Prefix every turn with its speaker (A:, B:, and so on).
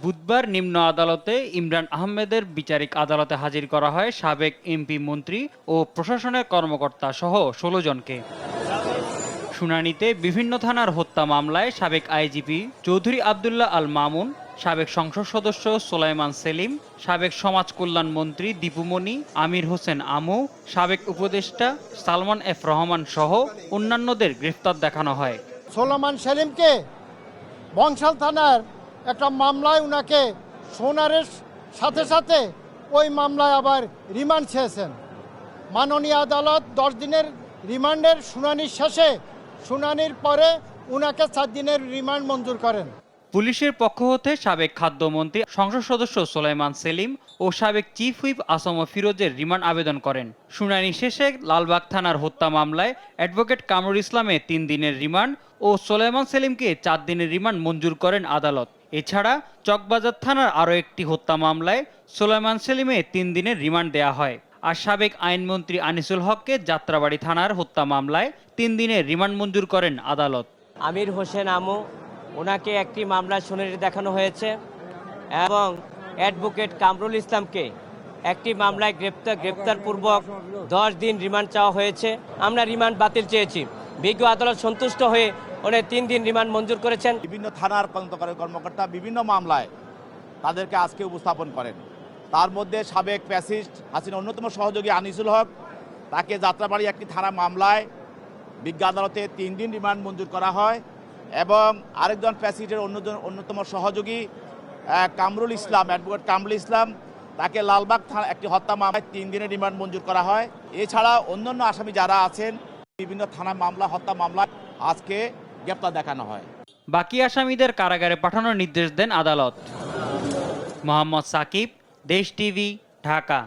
A: বুধবার নিম্ন আদালতে ইমরান আহমেদের বিচারিক আদালতে হাজির করা হয় সাবেক এমপি, মন্ত্রী ও প্রশাসনের কর্মকর্তা সহ ১৬ জনকে। শুনানিতে বিভিন্ন থানার হত্যা মামলায় সাবেক আইজিপি চৌধুরী আবদুল্লাহ আল মামুন, সাবেক সংসদ সদস্য সোলাইমান সেলিম, সাবেক সমাজ কল্যাণ মন্ত্রী দীপুমণি, আমির হোসেন আমু, সাবেক উপদেষ্টা সালমান এফ রহমান সহ অন্যান্যদের গ্রেফতার দেখানো হয়।
B: সোলাইমান সেলিমকে বংশাল থানার একটা মামলায় উনাকে শোনারের সাথে সাথে ওই মামলায় আবার রিমান্ড চেয়েছেন। মাননীয় আদালত 10 দিনের রিমান্ডের শুনানির শেষে শুনানির পরে উনাকে 4 দিনের রিমান্ড মঞ্জুর করেন।
A: পুলিশের পক্ষ হতে সাবেক খাদ্যমন্ত্রী, সংসদ সদস্য সোলাইমান সেলিম ও সাবেক চিফ হুইপ আসম ফিরোজের রিমান্ড আবেদন করেন। শুনানি শেষে লালবাগ থানার হত্যা মামলায় অ্যাডভোকেট কামরুল ইসলামে 3 দিনের রিমান্ড ও সোলাইমান সেলিমকে 4 দিনের রিমান্ড মঞ্জুর করেন আদালত। এছাড়া চকবাজার থানার আরও একটি হত্যা মামলায় সোলাইমান সেলিমে 3 দিনের রিমান্ড দেওয়া হয়। আর সাবেক আইনমন্ত্রী আনিসুল হককে যাত্রাবাড়ি থানার হত্যা মামলায় 3 দিনের রিমান্ড মঞ্জুর করেন আদালত।
C: আমির হোসেন আমু, ওনাকে একটি মামলায় শুনানি দেখানো হয়েছে এবং অ্যাডভোকেট কামরুল ইসলামকে একটি মামলায় গ্রেপ্তারপূর্বক 10 দিন রিমান্ড চাওয়া হয়েছে। আমরা রিমান্ড বাতিল চেয়েছি। বিজ্ঞ আদালত সন্তুষ্ট হয়ে উনি 3 দিন রিমান্ড মঞ্জুর করেছেন।
D: বিভিন্ন থানার তদন্তকারী কর্মকর্তা বিভিন্ন মামলায় তাদেরকে আজকে উপস্থাপন করেন। তার মধ্যে সাবেক ফ্যাসিস্ট হাসিনার অন্যতম সহযোগী আনিসুল হক, তাকে যাত্রাবাড়ি একটি থানা মামলায় বিজ্ঞ আদালতে 3 দিন রিমান্ড মঞ্জুর করা হয় এবং আরেকজন ফ্যাসিস্টের অন্যতম সহযোগী কামরুল ইসলাম, অ্যাডভোকেট কামরুল ইসলাম, তাকে লালবাগ থানা একটি হত্যা মামলায় 3 দিনের রিমান্ড মঞ্জুর করা হয়। এছাড়া অন্যান্য আসামি যারা আছেন বিভিন্ন থানা মামলা, হত্যা মামলায় আজকে গ্রেপ্তার দেখানো হয়।
A: বাকি আসামিদের কারাগারে পাঠানোর নির্দেশ দেন আদালত। মোহাম্মদ সাকিব, দেশ টিভি, ঢাকা।